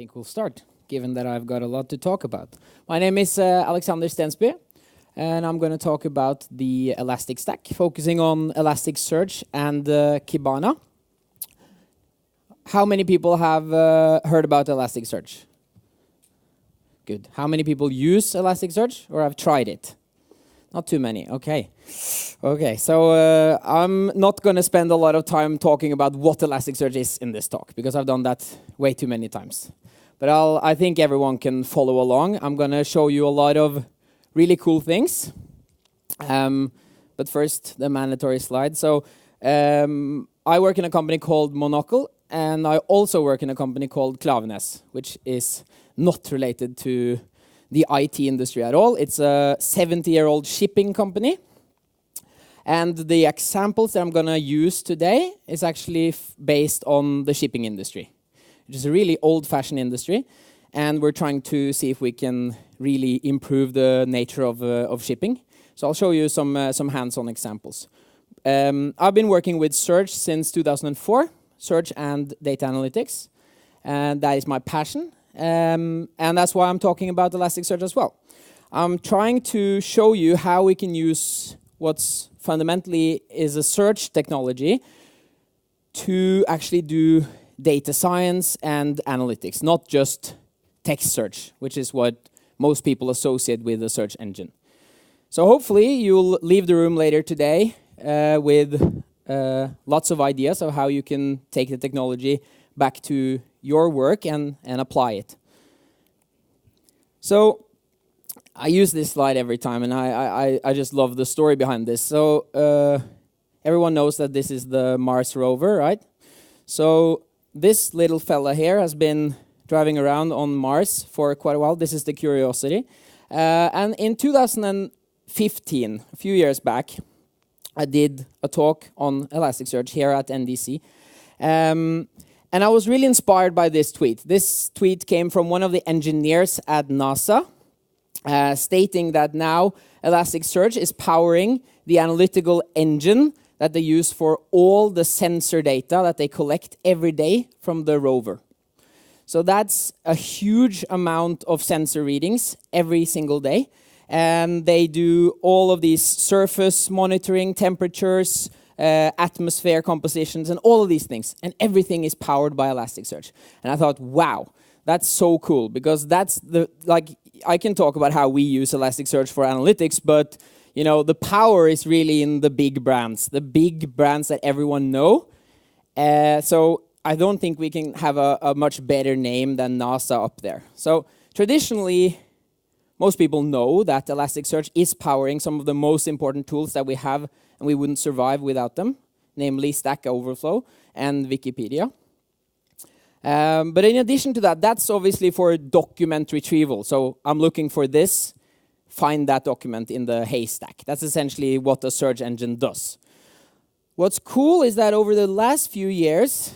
think we'll start, given that I've got a lot to talk about. My name is Aleksander Stensby, and I'm going to talk about the Elastic Stack, focusing on Elasticsearch and Kibana. How many people have heard about Elasticsearch? Good. How many people use Elasticsearch or have tried it? Not too many. Okay. Okay. So I'm not going to spend a lot of time talking about what Elasticsearch is in this talk, because I've done that way too many times. But I think everyone can follow along. I'm going to show you a lot of really cool things. But first, the mandatory slide. So I work in a company called Monocle, and I also work in a company called Klaveness, which is not related to the IT industry at all. It's a 70-year-old shipping company. And the examples that I'm going to use today is actually based on the shipping industry, which is a really old-fashioned industry. And we're trying to see if we can really improve the nature of shipping. So I'll show you some hands-on examples. I've been working with search since 2004, search and data analytics. And that is my passion. And that's why I'm talking about Elasticsearch as well. I'm trying to show you how we can use what's fundamentally is a search technology to actually do data science and analytics, not just text search, which is what most people associate with a search engine. So hopefully you'll leave the room later today with lots of ideas of how you can take the technology back to your work and apply it. So I use this slide every time, and I just love the story behind this. So everyone knows that this is the Mars rover, right? So this little fella here has been driving around on Mars for quite a while. This is the Curiosity. And in 2015, a few years back, I did a talk on Elasticsearch here at NDC. And I was really inspired by this tweet. This tweet came from one of the engineers at NASA, stating that now Elasticsearch is powering the analytical engine that they use for all the sensor data that they collect every day from the rover. So that's a huge amount of sensor readings every single day. And they do all of these surface monitoring, temperatures, atmosphere compositions, and all of these things. And everything is powered by Elasticsearch. And I thought, wow, that's so cool, because that's I can talk about how we use Elasticsearch for analytics, but you know, the power is really in the big brands that everyone know. So I don't think we can have a much better name than NASA up there. So traditionally, most people know that Elasticsearch is powering some of the most important tools that we have, and we wouldn't survive without them, namely Stack Overflow and Wikipedia. But in addition to that, that's obviously for document retrieval. So I'm looking for this, find that document in the haystack. That's essentially what a search engine does. What's cool is that over the last few years,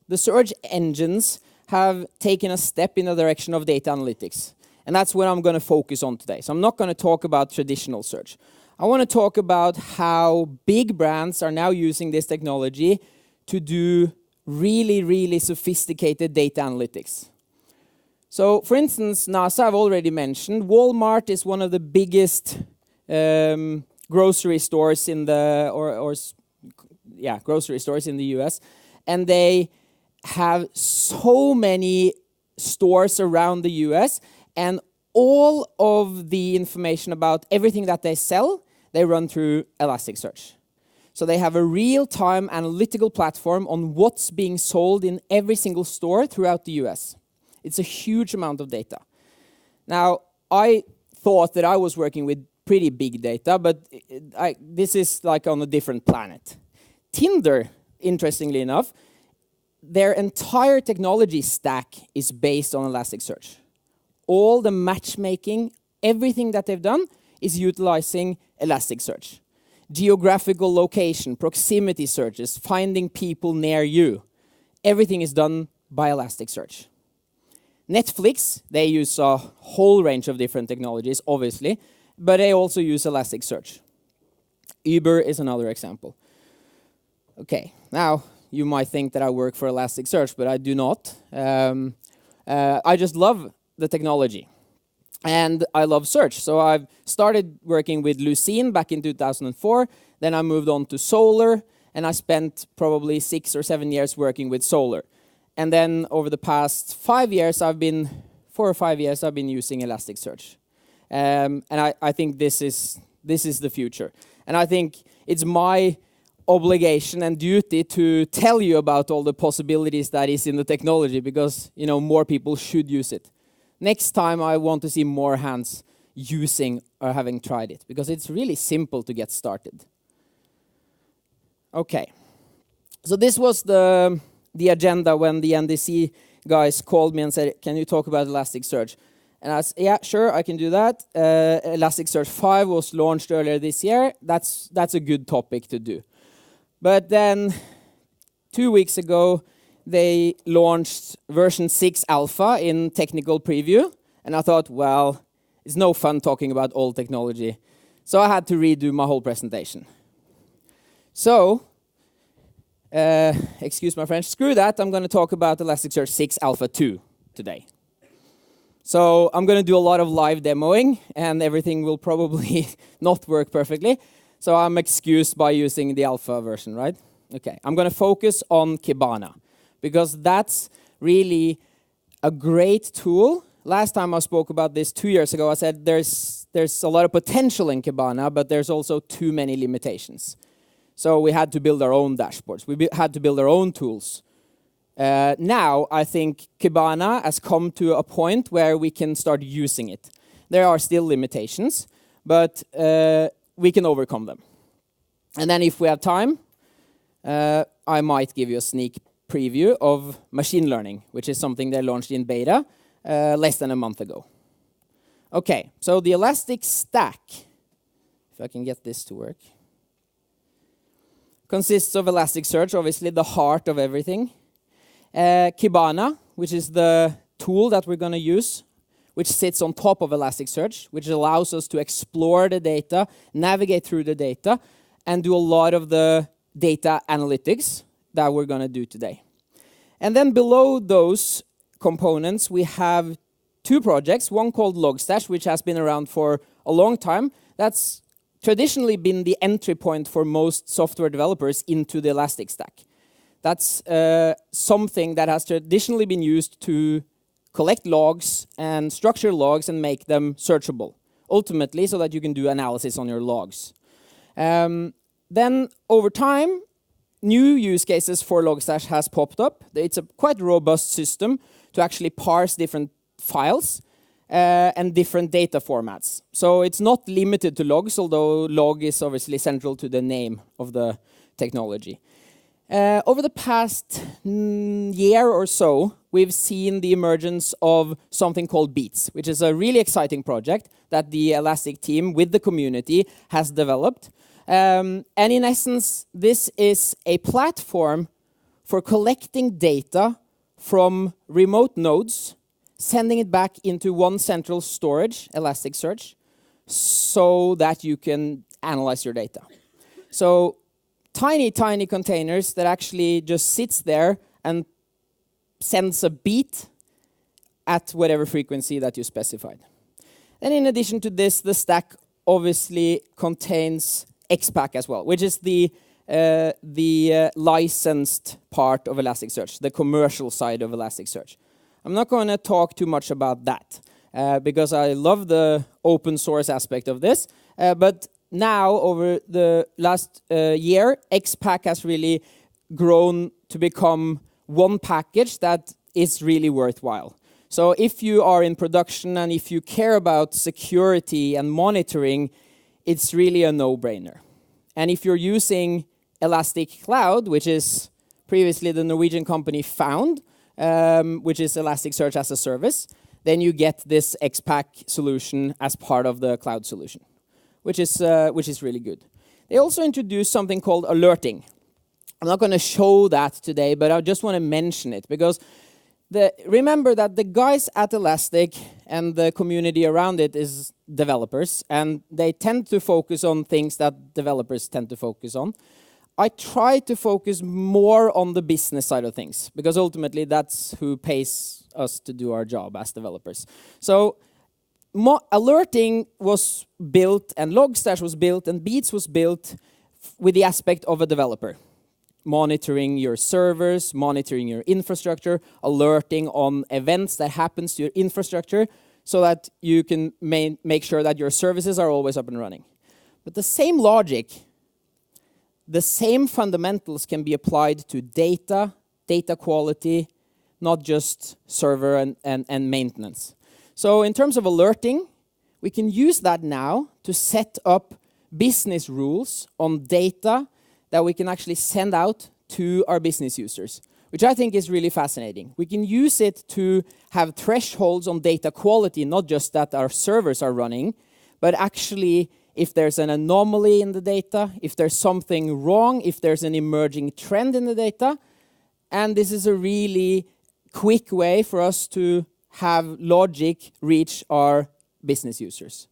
the search engines have taken a step in the direction of data analytics. And that's what I'm going to focus on today. So I'm not going to talk about traditional search. I want to talk about how big brands are now using this technology to do really, really sophisticated data analytics. So, for instance, NASA, I've already mentioned. Walmart is one of the biggest grocery stores in the grocery stores in the US, and they have so many stores around the US, and all of the information about everything that they sell, they run through Elasticsearch. So they have a real-time analytical platform on what's being sold in every single store throughout the US. It's a huge amount of data. Now, I thought that I was working with pretty big data, but this is like on a different planet. Tinder, interestingly enough, their entire technology stack is based on Elasticsearch. All the matchmaking, everything that they've done is utilizing Elasticsearch. Geographical location, proximity searches, finding people near you. Everything is done by Elasticsearch. Netflix, they use a whole range of different technologies, obviously, but they also use Elasticsearch. Uber is another example. Okay, now you might think that I work for Elasticsearch, but I do not. I just love the technology. And I love search. So I've started working with Lucene back in 2004. Then I moved on to Solr, and I spent probably 6 or 7 years working with Solr. And then over the past 4 or 5 years, I've been using Elasticsearch. And I think this is the future. And I think it's my obligation and duty to tell you about all the possibilities that is in the technology, because more people should use it. Next time I want to see more hands using or having tried it, because it's really simple to get started. Okay, so this was the agenda when the NDC guys called me and said, can you talk about Elasticsearch? And I said, yeah, sure, I can do that. Elasticsearch 5 was launched earlier this year. That's a good topic to do. But then 2 weeks ago, they launched version 6 alpha in technical preview. And I thought, well, it's no fun talking about old technology. So I had to redo my whole presentation. So, excuse my French, screw that. I'm going to talk about Elasticsearch 6 Alpha 2 today. So I'm going to do a lot of live demoing, and everything will probably not work perfectly. So I'm excused by using the alpha version, right? Okay, I'm going to focus on Kibana, because that's really a great tool. Last time I spoke about this 2 years ago, I said there's a lot of potential in Kibana, but there's also too many limitations. So we had to build our own dashboards. We had to build our own tools. Now, I think Kibana has come to a point where we can start using it. There are still limitations, but we can overcome them. And then if we have time, I might give you a sneak preview of machine learning, which is something they launched in beta less than a month ago. Okay, so the Elastic Stack, if I can get this to work, consists of Elasticsearch, obviously the heart of everything. Kibana, which is the tool that we're going to use, which sits on top of Elasticsearch, which allows us to explore the data, navigate through the data, and do a lot of the data analytics that we're going to do today. And then below those components, we have 2 projects, one called Logstash, which has been around for a long time. That's traditionally been the entry point for most software developers into the Elastic Stack. That's something that has traditionally been used to collect logs and structure logs and make them searchable, ultimately so that you can do analysis on your logs. Then over time, new use cases for Logstash has popped up. It's a quite robust system to actually parse different files and different data formats. So it's not limited to logs, although log is obviously central to the name of the technology. Over the past year or so, we've seen the emergence of something called Beats, which is a really exciting project that the Elastic team with the community has developed. And in essence, this is a platform for collecting data from remote nodes, sending it back into one central storage, Elasticsearch, so that you can analyze your data. So tiny, tiny containers that actually just sits there and sends a beat at whatever frequency that you specified. And in addition to this, the stack obviously contains XPack as well, which is the licensed part of Elasticsearch, the commercial side of Elasticsearch. I'm not going to talk too much about that because I love the open source aspect of this, but now, over the last year, XPack has really grown to become one package that is really worthwhile. So if you are in production and if you care about security and monitoring, it's really a no-brainer. And if you're using Elastic Cloud, which is previously the Norwegian company Found, which is Elasticsearch as a service, then you get this XPack solution as part of the cloud solution, which is really good. They also introduced something called alerting. I'm not going to show that today, but I just want to mention it because remember that the guys at Elastic and the community around it is developers, and they tend to focus on things that developers tend to focus on. I try to focus more on the business side of things, because ultimately that's who pays us to do our job as developers. So alerting was built, and Logstash was built, and Beats was built with the aspect of a developer. Monitoring your servers, monitoring your infrastructure, alerting on events that happens to your infrastructure, so that you can make sure that your services are always up and running. But the same logic, the same fundamentals can be applied to data quality, not just server and maintenance. So in terms of alerting, we can use that now to set up business rules on data that we can actually send out to our business users, which I think is really fascinating. We can use it to have thresholds on data quality, not just that our servers are running, but actually if there's an anomaly in the data, if there's something wrong, if there's an emerging trend in the data. And this is a really quick way for us to have logic reach our business users.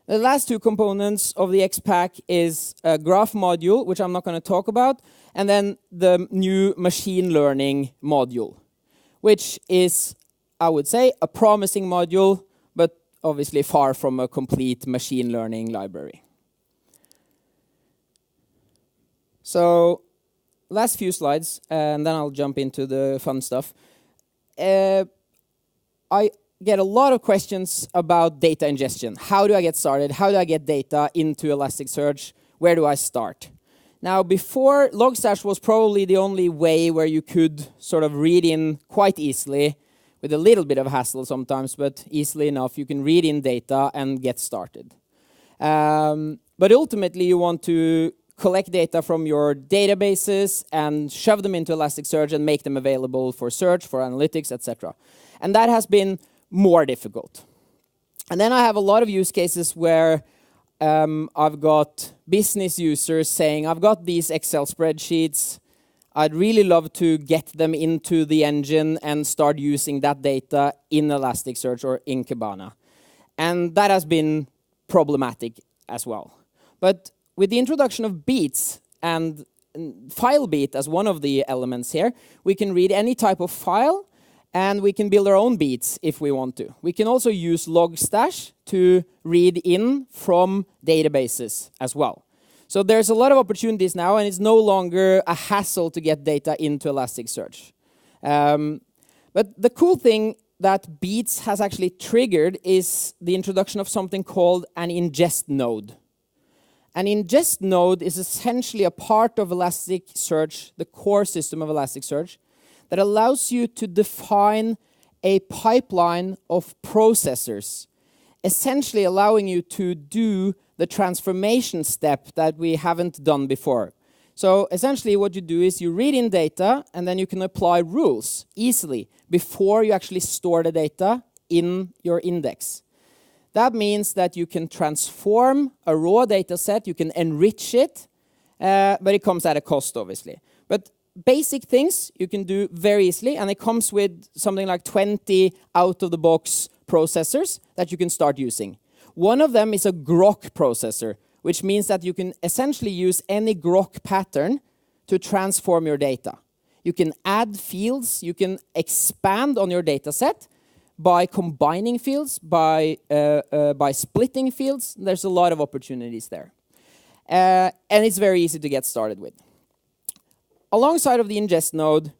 The last two components of the XPack is a graph module, which I'm not going to talk about, and then the new machine learning module, which is, I would say, a promising module, but obviously far from a complete machine learning library. So, last few slides, and then I'll jump into the fun stuff. I get a lot of questions about data ingestion. How do I get started? How do I get data into Elasticsearch? Where do I start? Now, before, Logstash was probably the only way where you could sort of read in quite easily, with a little bit of hassle sometimes, but easily enough, you can read in data and get started. But ultimately, you want to collect data from your databases and shove them into Elasticsearch and make them available for search, for analytics, etc. And that has been more difficult. And then I have a lot of use cases where I've got business users saying, I've got these Excel spreadsheets, I'd really love to get them into the engine and start using that data in Elasticsearch or in Kibana. And that has been problematic as well. But with the introduction of Beats and FileBeat as one of the elements here, we can read any type of file, and we can build our own beats if we want to. We can also use Logstash to read in from databases as well. So there's a lot of opportunities now, and it's no longer a hassle to get data into Elasticsearch. But the cool thing that Beats has actually triggered is the introduction of something called an Ingest Node. An Ingest Node is essentially a part of Elasticsearch, the core system of Elasticsearch, that allows you to define a pipeline of processors, essentially allowing you to do the transformation step that we haven't done before. So essentially what you do is you read in data, and then you can apply rules easily before you actually store the data in your index. That means that you can transform a raw data set, you can enrich it, but it comes at a cost, obviously. But basic things you can do very easily, and it comes with something like 20 out-of-the-box processors that you can start using. One of them is a grok processor, which means that you can essentially use any grok pattern to transform your data. You can add fields, you can expand on your data set by combining fields, by splitting fields. There's a lot of opportunities there. And it's very easy to get started with. Alongside of the ingest node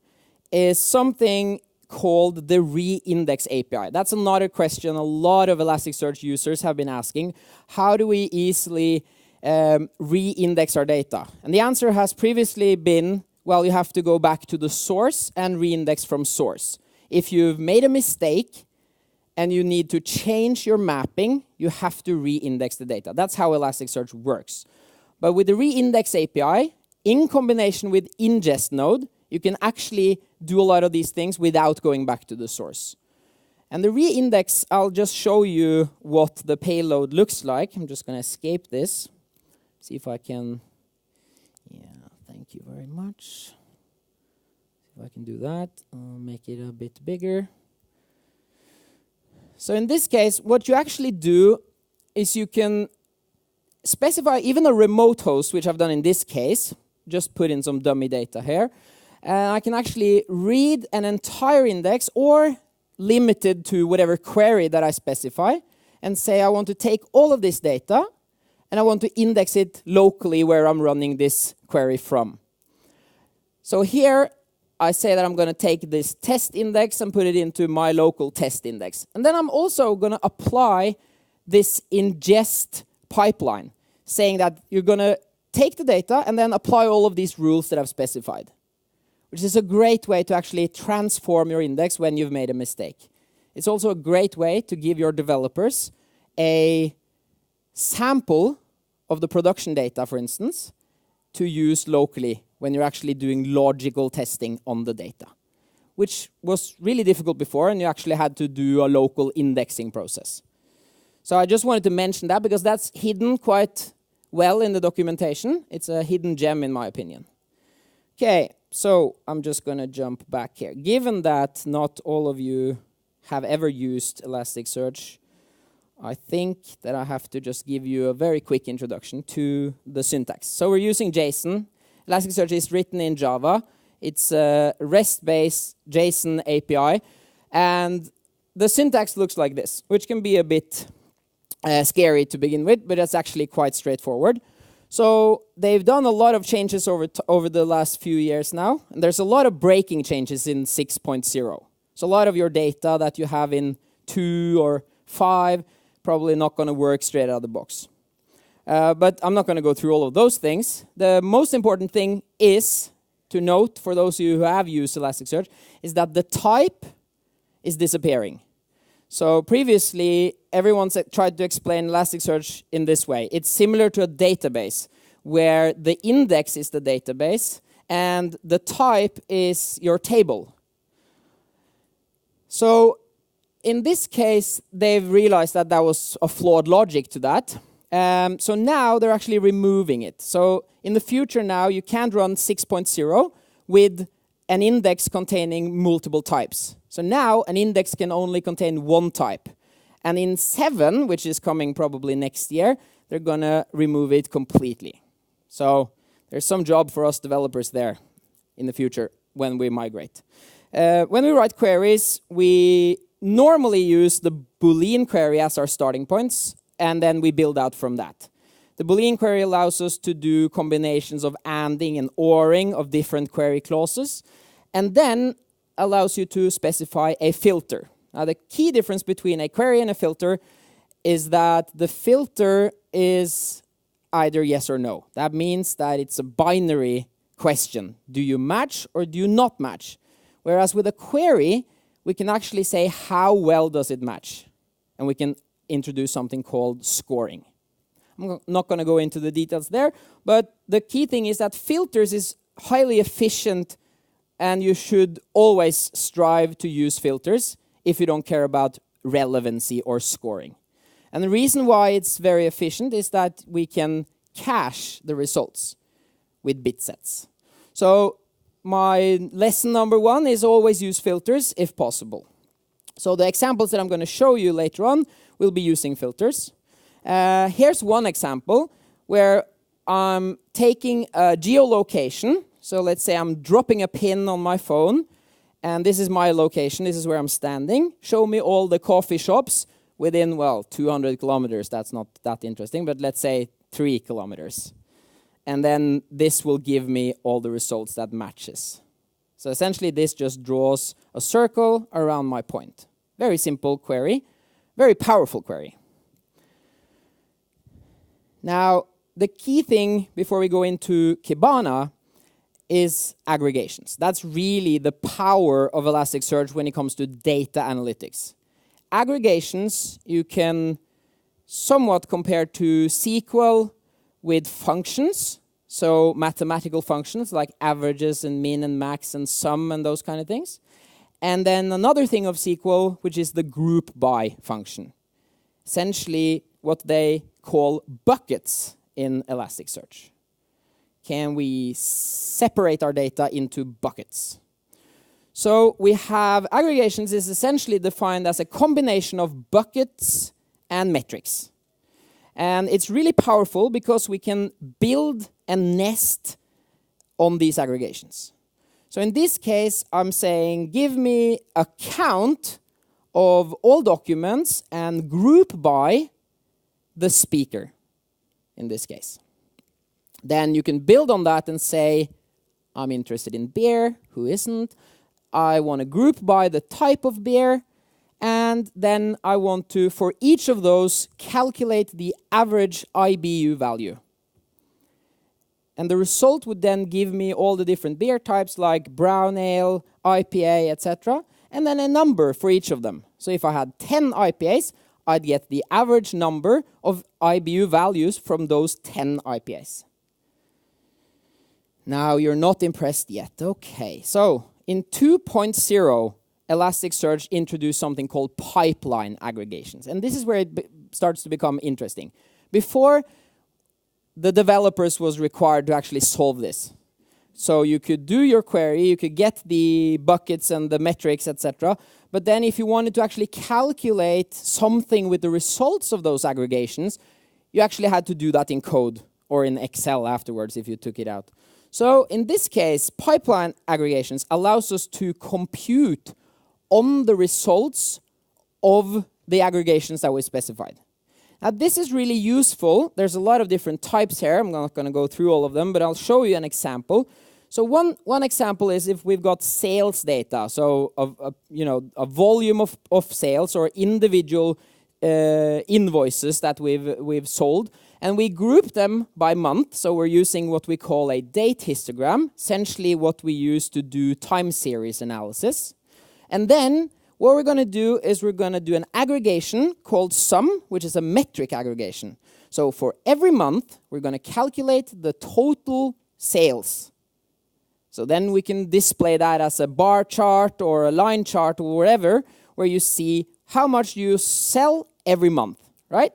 is something called the re-index API. That's another question a lot of Elasticsearch users have been asking. How do we easily re-index our data? And the answer has previously been, well, you have to go back to the source and re-index from source. If you've made a mistake and you need to change your mapping, you have to re-index the data. That's how Elasticsearch works. But with the re-index API, in combination with ingest node, you can actually do a lot of these things without going back to the source. And the re-index, I'll just show you what the payload looks like. I'm just going to escape this. See if I can. Yeah, thank you very much. See if I can do that. I'll make it a bit bigger. So in this case, what you actually do is you can specify even a remote host, which I've done in this case. just put in some dummy data here. And I can actually read an entire index or limited to whatever query that I specify and say I want to take all of this data and I want to index it locally where I'm running this query from. So here I say that I'm going to take this test index and put it into my local test index. And then I'm also going to apply this ingest pipeline, saying that you're going to take the data and then apply all of these rules that I've specified, which is a great way to actually transform your index when you've made a mistake. It's also a great way to give your developers a sample of the production data, for instance, to use locally when you're actually doing logical testing on the data, which was really difficult before, and you actually had to do a local indexing process. So I just wanted to mention that because that's hidden quite well in the documentation. It's a hidden gem in my opinion. Okay, so I'm just going to jump back here. Given that not all of you have ever used Elasticsearch, I think that I have to just give you a very quick introduction to the syntax. So we're using JSON. Elasticsearch is written in Java. It's a REST-based JSON API. And the syntax looks like this, which can be a bit scary to begin with, but it's actually quite straightforward. So they've done a lot of changes over the last few years now. And there's a lot of breaking changes in 6.0. So a lot of your data that you have in 2 or 5 probably not going to work straight out of the box. But I'm not going to go through all of those things. The most important thing is to note, for those of you who have used Elasticsearch, is that the type is disappearing. So previously, everyone tried to explain Elasticsearch in this way. It's similar to a database, where the index is the database, and the type is your table. So in this case, they've realized that that was a flawed logic to that. So now they're actually removing it. So in the future now, you can't run 6.0 with an index containing multiple types. So now an index can only contain one type. And in 7, which is coming probably next year, they're going to remove it completely. So there's some job for us developers there in the future when we migrate. When we write queries, we normally use the Boolean query as our starting points, and then we build out from that. The Boolean query allows us to do combinations of anding and oring of different query clauses, and then allows you to specify a filter. Now, the key difference between a query and a filter is that the filter is either yes or no. That means that it's a binary question. Do you match or do you not match? Whereas with a query, we can actually say how well does it match. And we can introduce something called scoring. I'm not going to go into the details there, but the key thing is that filters is highly efficient, and you should always strive to use filters if you don't care about relevancy or scoring. And the reason why it's very efficient is that we can cache the results with bit sets. So my lesson number 1 is always use filters if possible. So the examples that I'm going to show you later on will be using filters. Here's one example where I'm taking a geolocation. So let's say I'm dropping a pin on my phone, and this is my location. This is where I'm standing. Show me all the coffee shops within, well, 200 kilometers. That's not that interesting, but let's say 3 kilometers. And then this will give me all the results that matches. So essentially, this just draws a circle around my point. Very simple query, very powerful query. Now, the key thing before we go into Kibana is aggregations. That's really the power of Elasticsearch when it comes to data analytics. Aggregations you can somewhat compare to SQL with functions, so mathematical functions like averages and min and max and sum and those kind of things. And then another thing of SQL, which is the group by function. Essentially what they call buckets in Elasticsearch. Can we separate our data into buckets? So we have aggregations is essentially defined as a combination of buckets and metrics. And it's really powerful because we can build and nest on these aggregations. So in this case, I'm saying, give me a count of all documents and group by the speaker, in this case. Then you can build on that and say, I'm interested in beer, who isn't? I want to group by the type of beer, and then I want to, for each of those, calculate the average IBU value. And the result would then give me all the different beer types like brown ale, IPA, etc., and then a number for each of them. So if I had 10 IPAs, I'd get the average number of IBU values from those 10 IPAs. Now you're not impressed yet. Okay, so in 2.0, Elasticsearch introduced something called pipeline aggregations. And this is where it starts to become interesting. Before, the developers was required to actually solve this. So you could do your query, you could get the buckets and the metrics, etc. But then if you wanted to actually calculate something with the results of those aggregations, you actually had to do that in code or in Excel afterwards if you took it out. So in this case, pipeline aggregations allows us to compute on the results of the aggregations that we specified. Now this is really useful. There's a lot of different types here. I'm not going to go through all of them, but I'll show you an example. So one example is if we've got sales data, so a volume of sales or individual invoices that we've sold, and we group them by month. So we're using what we call a date histogram, essentially what we use to do time series analysis. And then what we're going to do is we're going to do an aggregation called sum, which is a metric aggregation. So for every month, we're going to calculate the total sales. So then we can display that as a bar chart or a line chart or whatever, where you see how much you sell every month, right?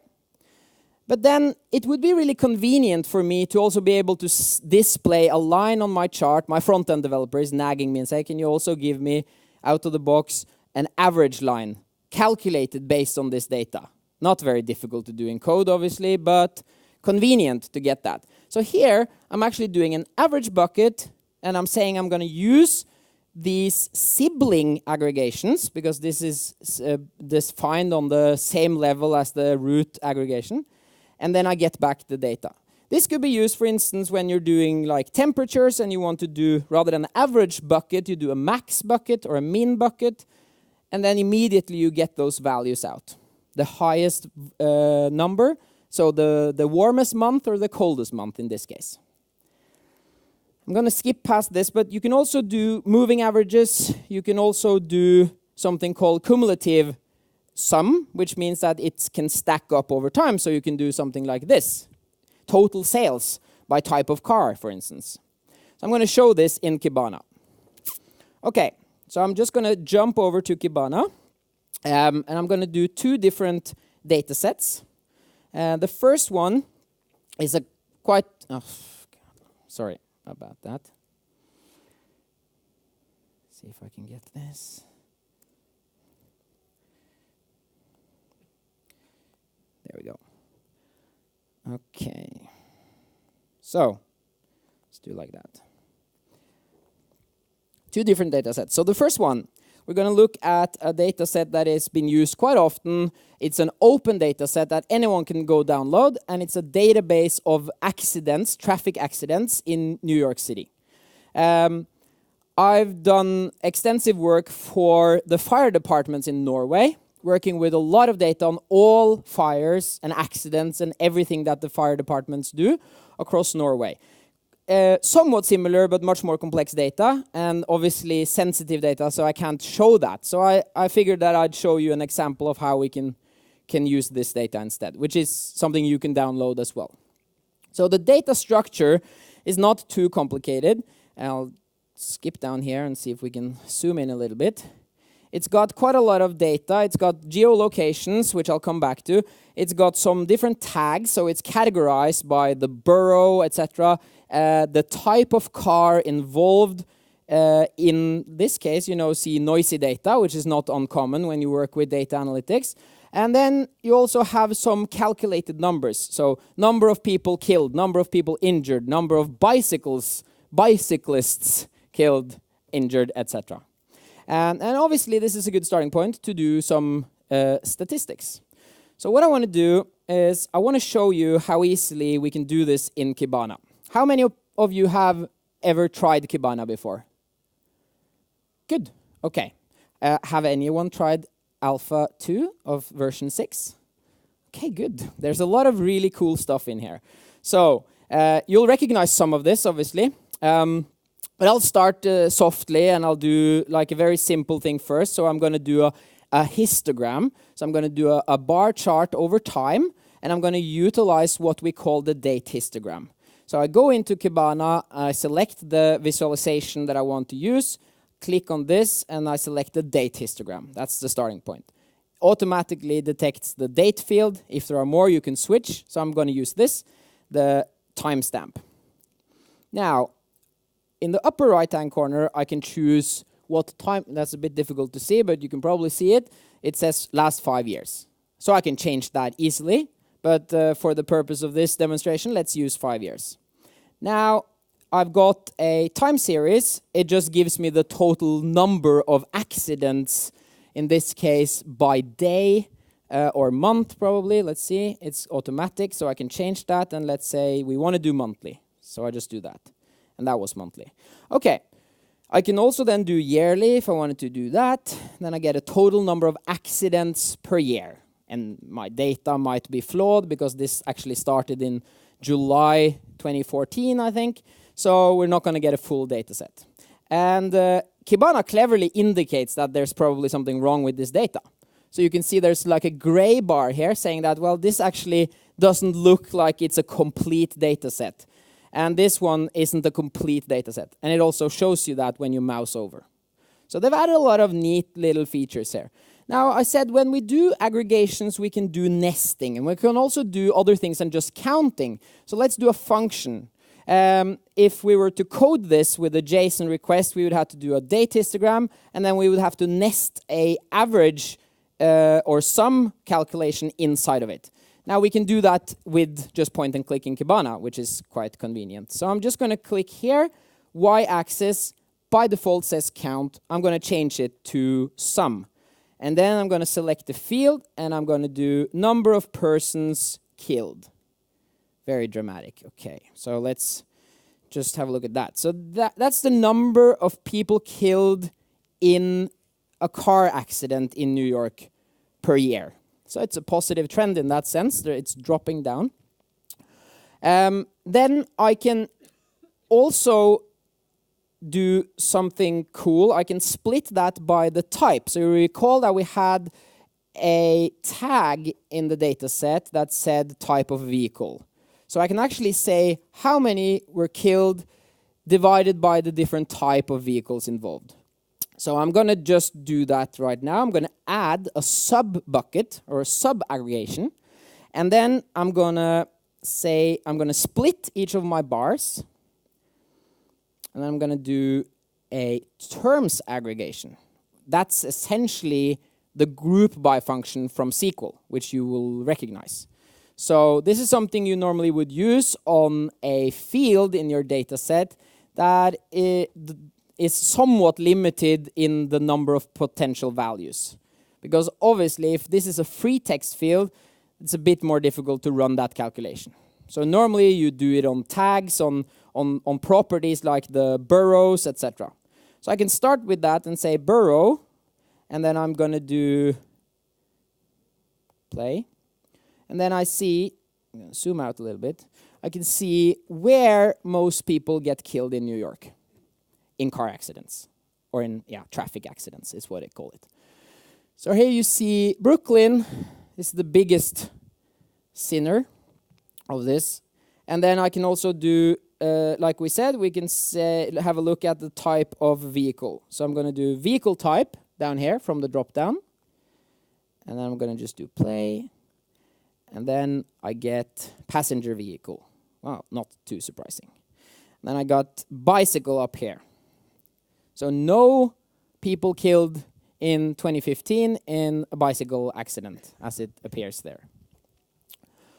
But then it would be really convenient for me to also be able to display a line on my chart. My front-end developer is nagging me and saying, can you also give me out of the box an average line calculated based on this data? Not very difficult to do in code, obviously, but convenient to get that. So here, I'm actually doing an average bucket, and I'm saying I'm going to use these sibling aggregations, because this is defined on the same level as the root aggregation, and then I get back the data. This could be used, for instance, when you're doing like temperatures and you want to do, rather than an average bucket, you do a max bucket or a min bucket, and then immediately you get those values out. The highest number, so the warmest month or the coldest month in this case. I'm going to skip past this, but you can also do moving averages. You can also do something called cumulative sum, which means that it can stack up over time. So you can do something like this. Total sales by type of car, for instance. So I'm going to show this in Kibana. Okay, so I'm just going to jump over to Kibana, and I'm going to do two different data sets. The first one is a quite... Oh, sorry about that. See if I can get this. There we go. Okay. So, let's do like that. Two different data sets. So the first one, we're going to look at a data set that has been used quite often. It's an open data set that anyone can go download, and it's a database of accidents, traffic accidents in New York City. I've done extensive work for the fire departments in Norway, working with a lot of data on all fires and accidents and everything that the fire departments do across Norway. Somewhat similar, but much more complex data, and obviously sensitive data, so I can't show that. So I figured that I'd show you an example of how we can use this data instead, which is something you can download as well. So the data structure is not too complicated. I'll skip down here and see if we can zoom in a little bit. It's got quite a lot of data. It's got geolocations, which I'll come back to. It's got some different tags, so it's categorized by the borough, etc. The type of car involved. In this case, see noisy data, which is not uncommon when you work with data analytics. And then you also have some calculated numbers. So number of people killed, number of people injured, number of bicycles bicyclists killed, injured, etc. And obviously, this is a good starting point to do some statistics. So what I want to do is I want to show you how easily we can do this in Kibana. How many of you have ever tried Kibana before? Good. Okay. Have anyone tried Alpha 2 of version 6? Okay, good. There's a lot of really cool stuff in here. So you'll recognize some of this, obviously. But I'll start softly, and I'll do like a very simple thing first. So I'm going to do a histogram. So I'm going to do a bar chart over time, and I'm going to utilize what we call the date histogram. So I go into Kibana, I select the visualization that I want to use, click on this, and I select the date histogram. That's the starting point. Automatically detects the date field. If there are more, you can switch. So I'm going to use this, the timestamp. Now, in the upper right-hand corner, I can choose what time. That's a bit difficult to see, but you can probably see it. It says last 5 years. So I can change that easily. But for the purpose of this demonstration, let's use 5 years. Now, I've got a time series. It just gives me the total number of accidents, in this case, by day or month, probably. Let's see. It's automatic, so I can change that. And let's say we want to do monthly. So I just do that. And that was monthly. Okay. I can also then do yearly if I wanted to do that. Then I get a total number of accidents per year. And my data might be flawed because this actually started in July 2014, I think. So we're not going to get a full data set. And Kibana cleverly indicates that there's probably something wrong with this data. So you can see there's like a gray bar here saying that, well, this actually doesn't look like it's a complete data set. And this one isn't a complete data set. And it also shows you that when you mouse over. So they've added a lot of neat little features here. Now, I said when we do aggregations, we can do nesting. And we can also do other things than just counting. So let's do a function. If we were to code this with a JSON request, we would have to do a date histogram. And then we would have to nest a average or sum calculation inside of it. Now we can do that with just point and click in Kibana, which is quite convenient. So I'm just going to click here, y-axis, by default says count. I'm going to change it to sum. And then I'm going to select the field, and I'm going to do number of persons killed. Very dramatic. Okay, so let's just have a look at that. So that's the number of people killed in a car accident in New York per year. So it's a positive trend in that sense. It's dropping down. Then I can also do something cool. I can split that by the type. So you recall that we had a tag in the data set that said type of vehicle. So I can actually say how many were killed divided by the different type of vehicles involved. So I'm going to just do that right now. I'm going to add a sub-bucket or a sub-aggregation. And then I'm going to say, I'm going to split each of my bars. And then I'm going to do a terms aggregation. That's essentially the group by function from SQL, which you will recognize. So this is something you normally would use on a field in your data set that is somewhat limited in the number of potential values. Because obviously, if this is a free text field, it's a bit more difficult to run that calculation. So normally you do it on tags, on properties like the boroughs, etc. So I can start with that and say borough, and then I'm going to do play. And then I see, I'm going to zoom out a little bit, I can see where most people get killed in New York. In car accidents, or in traffic accidents is what they call it. So here you see Brooklyn is the biggest sinner of this. And then I can also do, like we said, we can have a look at the type of vehicle. So I'm going to do vehicle type down here from the drop down. And then I'm going to just do play. And then I get passenger vehicle. Wow, not too surprising. And then I got bicycle up here. So no people killed in 2015 in a bicycle accident, as it appears there.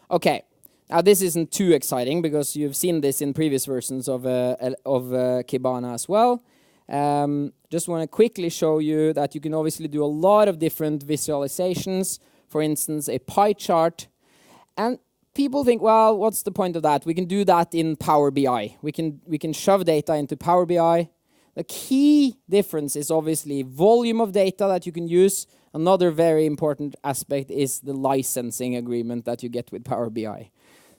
Okay, Now, this isn't too exciting because you've seen this in previous versions of Kibana as well. Just want to quickly show you that you can obviously do a lot of different visualizations. For instance, a pie chart. And people think, well, what's the point of that? We can do that in Power BI. We can shove data into Power BI. The key difference is obviously volume of data that you can use. Another very important aspect is the licensing agreement that you get with Power BI.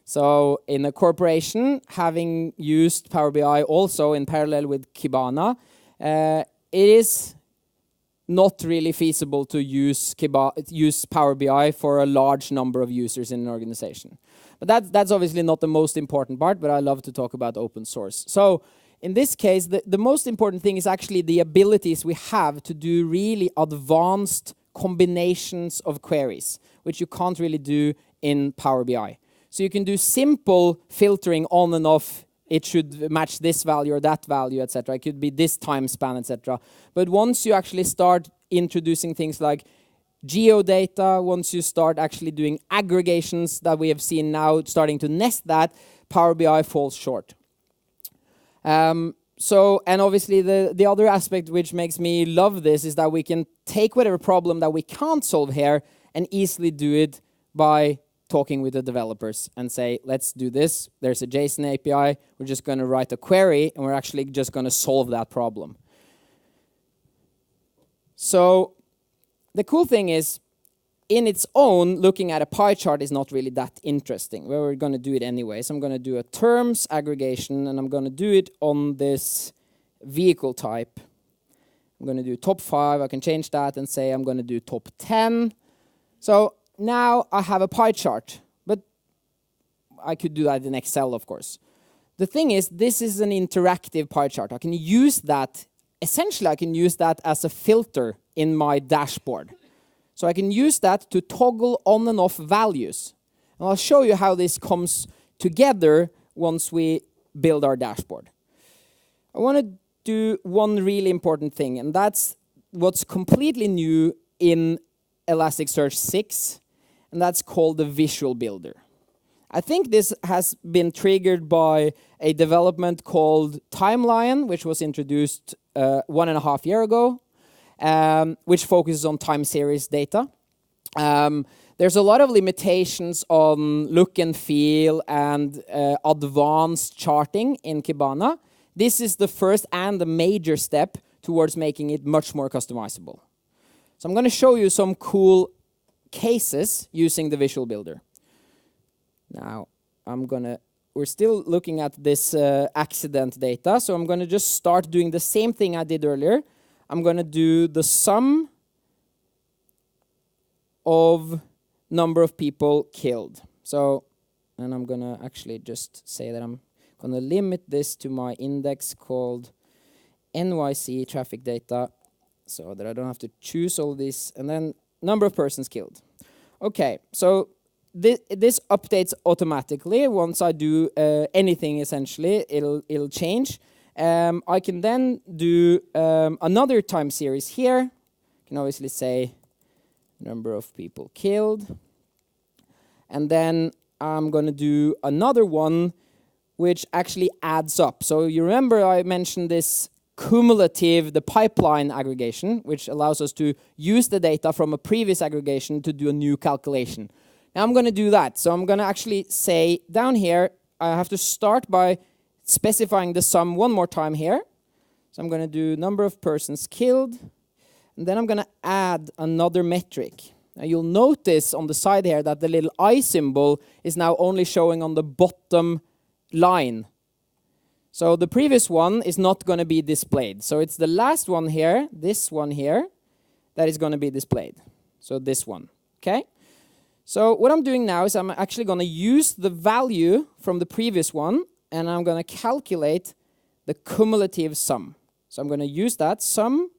So in a corporation, having used Power BI also in parallel with Kibana, it is not really feasible to use Power BI for a large number of users in an organization. But that's obviously not the most important part, but I love to talk about open source. So in this case, the most important thing is actually the abilities we have to do really advanced combinations of queries, which you can't really do in Power BI. So you can do simple filtering on and off. It should match this value or that value, etc. It could be this time span, etc. But once you actually start introducing things like geodata, once you start actually doing aggregations that we have seen now starting to nest that, Power BI falls short. And obviously the other aspect which makes me love this is that we can take whatever problem that we can't solve here and easily do it by talking with the developers and say, let's do this. There's a JSON API. We're just going to write a query, and we're actually just going to solve that problem. So the cool thing is, in its own, looking at a pie chart is not really that interesting. Well, we're going to do it anyway. So I'm going to do a terms aggregation, and I'm going to do it on this vehicle type. I'm going to do top 5. I can change that and say I'm going to do top 10. So now I have a pie chart, but I could do that in Excel, of course. The thing is, this is an interactive pie chart. I can use that, essentially I can use that as a filter in my dashboard. So I can use that to toggle on and off values. And I'll show you how this comes together once we build our dashboard. I want to do one really important thing, and that's what's completely new in Elasticsearch 6. And that's called the Visual Builder. I think this has been triggered by a development called Timelion, which was introduced 1.5 years ago, which focuses on time series data. There's a lot of limitations on look and feel and advanced charting in Kibana. This is the first and the major step towards making it much more customizable. So I'm going to show you some cool cases using the Visual Builder. Now, we're still looking at this accident data, so I'm going to just start doing the same thing I did earlier. I'm going to do the sum of number of people killed. And I'm going to actually just say that I'm going to limit this to my index called NYC traffic data so that I don't have to choose all these. And then number of persons killed. Okay, so this updates automatically. Once I do anything, essentially, it'll change. I can then do another time series here. I can obviously say number of people killed. And then I'm going to do another one which actually adds up. So you remember I mentioned this cumulative, the pipeline aggregation, which allows us to use the data from a previous aggregation to do a new calculation. Now I'm going to do that. So I'm going to actually say down here, I have to start by specifying the sum one more time here. So I'm going to do number of persons killed. And then I'm going to add another metric. Now you'll notice on the side here that the little I symbol is now only showing on the bottom line. So the previous one is not going to be displayed. So it's the last one here, this one here, that is going to be displayed. So this one, okay? So what I'm doing now is I'm actually going to use the value from the previous one, and I'm going to calculate the cumulative sum. So I'm going to use that sum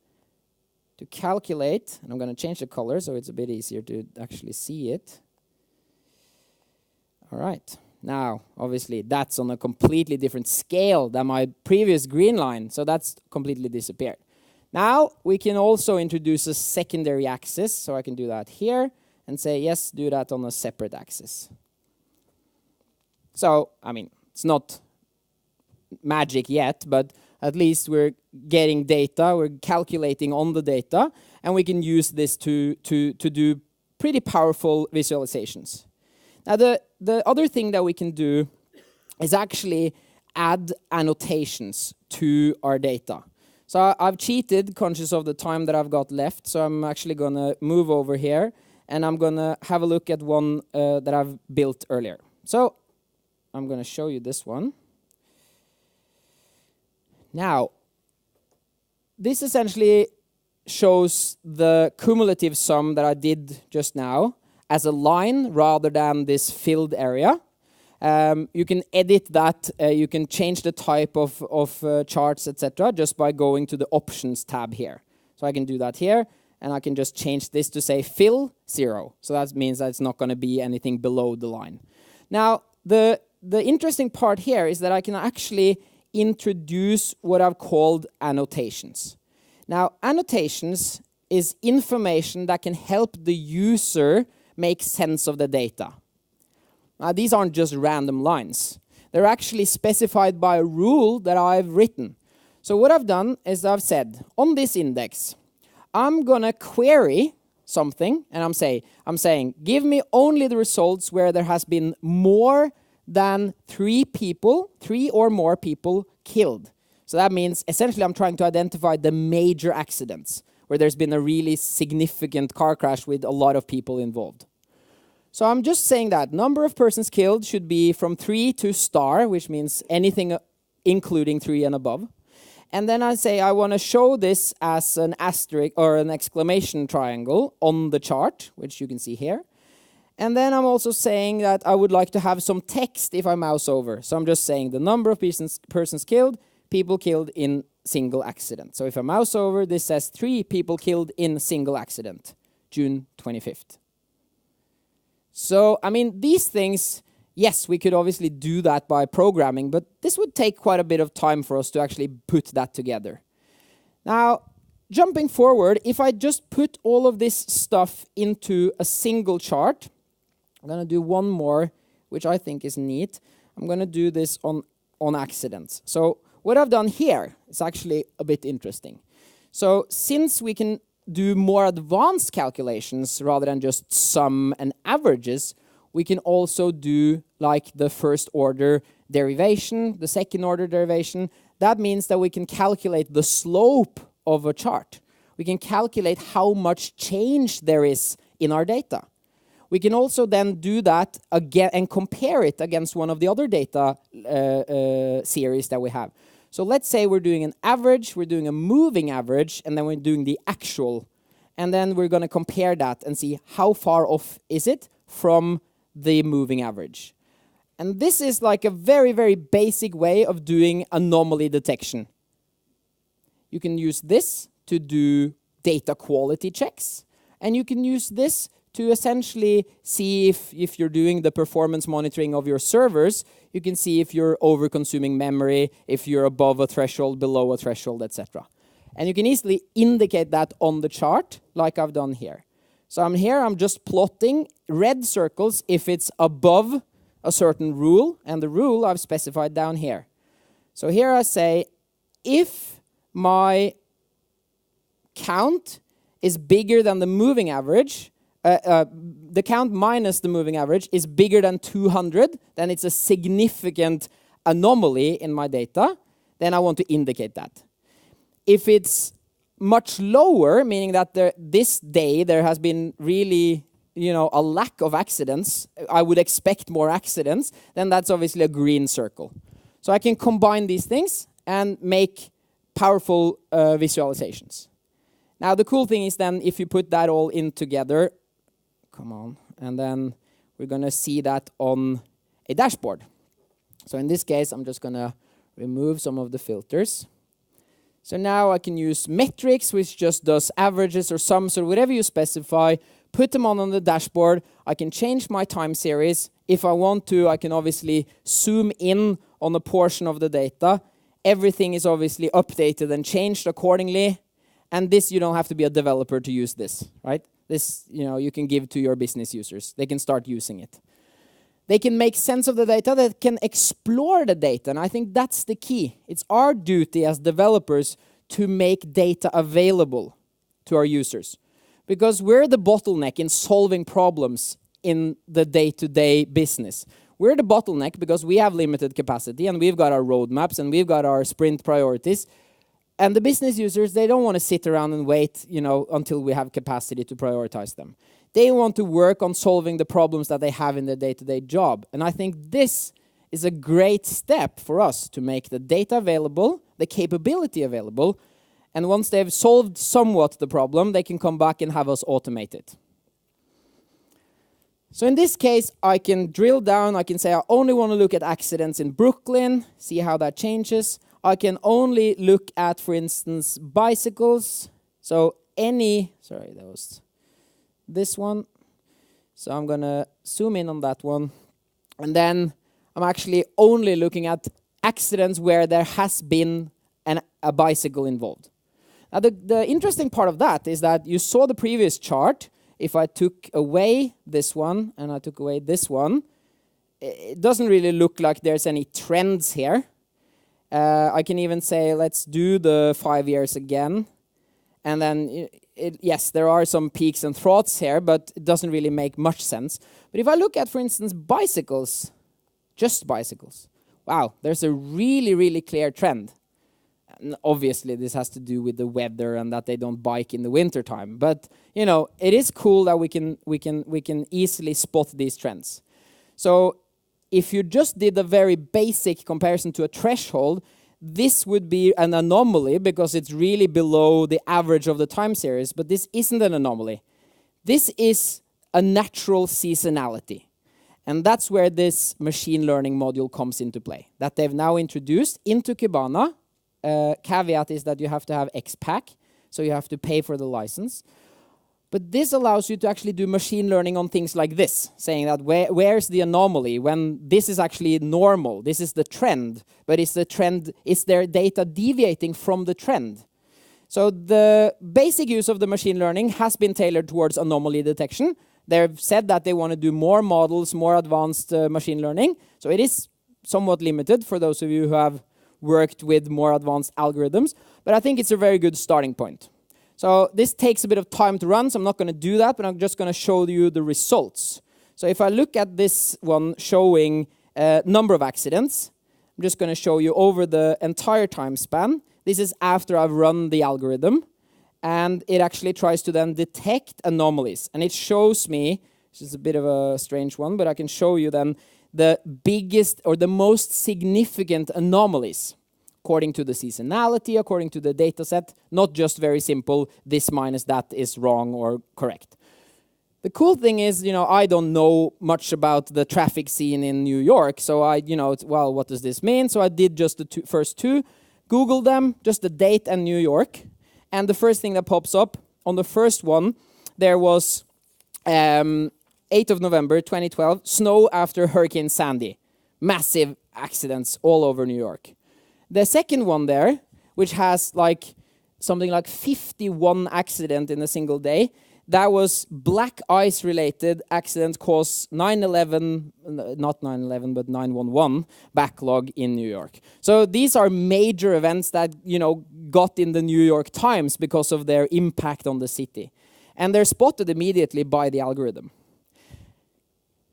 to calculate, and I'm going to change the color so it's a bit easier to actually see it. All right. Now, obviously, that's on a completely different scale than my previous green line, so that's completely disappeared. Now, we can also introduce a secondary axis, so I can do that here and say, yes, do that on a separate axis. So, I mean, it's not magic yet, but at least we're getting data, we're calculating on the data, and we can use this to do pretty powerful visualizations. Now, the other thing that we can do is actually add annotations to our data. So I've cheated, conscious of the time that I've got left, so I'm actually going to move over here, and I'm going to have a look at one that I've built earlier. So I'm going to show you this one. Now, this essentially shows the cumulative sum that I did just now as a line rather than this filled area. You can edit that, you can change the type of charts, etc., just by going to the options tab here. So I can do that here, and I can just change this to say fill 0. So that means that it's not going to be anything below the line. Now, the interesting part here is that I can actually introduce what I've called annotations. Now, annotations is information that can help the user make sense of the data. Now, these aren't just random lines. They're actually specified by a rule that I've written. So what I've done is I've said, on this index, I'm going to query something, and I'm saying, give me only the results where there has been more than 3 or more people killed. So that means, essentially, I'm trying to identify the major accidents, where there's been a really significant car crash with a lot of people involved. So I'm just saying that number of persons killed should be from 3 to star, which means anything including 3 and above. And then I say I want to show this as an asterisk or an exclamation triangle on the chart, which you can see here. And then I'm also saying that I would like to have some text if I mouse over. So I'm just saying the number of persons killed, people killed in single accident. So if I mouse over, this says 3 people killed in single accident, June 25th. So, I mean, these things, yes, we could obviously do that by programming, but this would take quite a bit of time for us to actually put that together. Now, jumping forward, if I just put all of this stuff into a single chart, I'm going to do one more, which I think is neat. I'm going to do this on accidents. So what I've done here is actually a bit interesting. So since we can do more advanced calculations rather than just sum and averages, we can also do like the first order derivation, the second order derivation. That means that we can calculate the slope of a chart. We can calculate how much change there is in our data. We can also then do that again and compare it against one of the other data series that we have. So let's say we're doing an average, we're doing a moving average, and then we're doing the actual. And then we're going to compare that and see how far off is it from the moving average. And this is like a very, very basic way of doing anomaly detection. You can use this to do data quality checks, and you can use this to essentially see if you're doing the performance monitoring of your servers. You can see if you're over-consuming memory, if you're above a threshold, below a threshold, etc. And you can easily indicate that on the chart, like I've done here. So I'm just plotting red circles if it's above a certain rule, and the rule I've specified down here. So here I say, if my count is bigger than the moving average, the count minus the moving average is bigger than 200, then it's a significant anomaly in my data, then I want to indicate that. If it's much lower, meaning that this day there has been really, a lack of accidents, I would expect more accidents, then that's obviously a green circle. So I can combine these things and make powerful visualizations. Now the cool thing is then if you put that all in together, and then we're going to see that on a dashboard. So in this case, I'm just going to remove some of the filters. So now I can use metrics, which just does averages or sums or whatever you specify, put them on the dashboard. I can change my time series. If I want to, I can obviously zoom in on a portion of the data. Everything is obviously updated and changed accordingly. And this, you don't have to be a developer to use this, right? This, you can give to your business users. They can start using it. They can make sense of the data, they can explore the data, and I think that's the key. It's our duty as developers to make data available to our users. Because we're the bottleneck in solving problems in the day-to-day business. We're the bottleneck because we have limited capacity, and we've got our roadmaps, and we've got our sprint priorities. And the business users, they don't want to sit around and wait, until we have capacity to prioritize them. They want to work on solving the problems that they have in their day-to-day job. And I think this is a great step for us to make the data available, the capability available, and once they've solved somewhat the problem, they can come back and have us automate it. So in this case, I can drill down. I can say I only want to look at accidents in Brooklyn, see how that changes. I can only look at, for instance, bicycles. So sorry, that was this one. So I'm going to zoom in on that one. And then I'm actually only looking at accidents where there has been a bicycle involved. Now, the interesting part of that is that you saw the previous chart. If I took away this one and I took away this one, it doesn't really look like there's any trends here. I can even say, let's do the 5 years again. And then, yes, there are some peaks and troughs here, but it doesn't really make much sense. But if I look at, for instance, bicycles, just bicycles, wow, there's a really, really clear trend. And obviously, this has to do with the weather and that they don't bike in the wintertime. But, it is cool that we can easily spot these trends. So if you just did a very basic comparison to a threshold, this would be an anomaly because it's really below the average of the time series. But this isn't an anomaly. This is a natural seasonality. And that's where this machine learning module comes into play, that they've now introduced into Kibana. Caveat is that you have to have XPack, so you have to pay for the license. But this allows you to actually do machine learning on things like this, saying that where's the anomaly when this is actually normal, this is the trend, but is their data deviating from the trend? So the basic use of the machine learning has been tailored towards anomaly detection. They've said that they want to do more models, more advanced machine learning. So it is somewhat limited for those of you who have worked with more advanced algorithms, but I think it's a very good starting point. So this takes a bit of time to run, so I'm not going to do that, but I'm just going to show you the results. So if I look at this one showing number of accidents, I'm just going to show you over the entire time span. This is after I've run the algorithm, and it actually tries to then detect anomalies. And it shows me, this is a bit of a strange one, but I can show you then the biggest or the most significant anomalies according to the seasonality, according to the data set, not just very simple, this minus that is wrong or correct. The cool thing is, I don't know much about the traffic scene in New York, so well, what does this mean? So I did just the first two, Googled them, just the date and New York, and the first thing that pops up, on the first one, there was 8th of November 2012, snow after Hurricane Sandy. Massive accidents all over New York. The second one there, which has something like 51 accidents in a single day, that was black ice related accidents caused 9/11, not 9/11, but 9/11 backlog in New York. So these are major events that, got in the New York Times because of their impact on the city. And they're spotted immediately by the algorithm.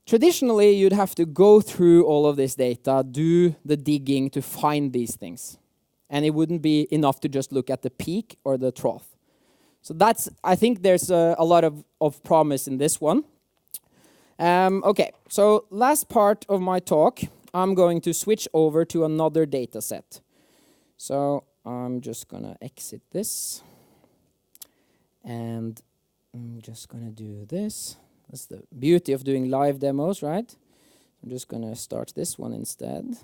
Traditionally, you'd have to go through all of this data, do the digging to find these things. And it wouldn't be enough to just look at the peak or the trough. So I think there's a lot of promise in this one. Okay, so last part of my talk, I'm going to switch over to another data set. So I'm just going to exit this. And I'm just going to do this. That's the beauty of doing live demos, right? I'm just going to start this one instead.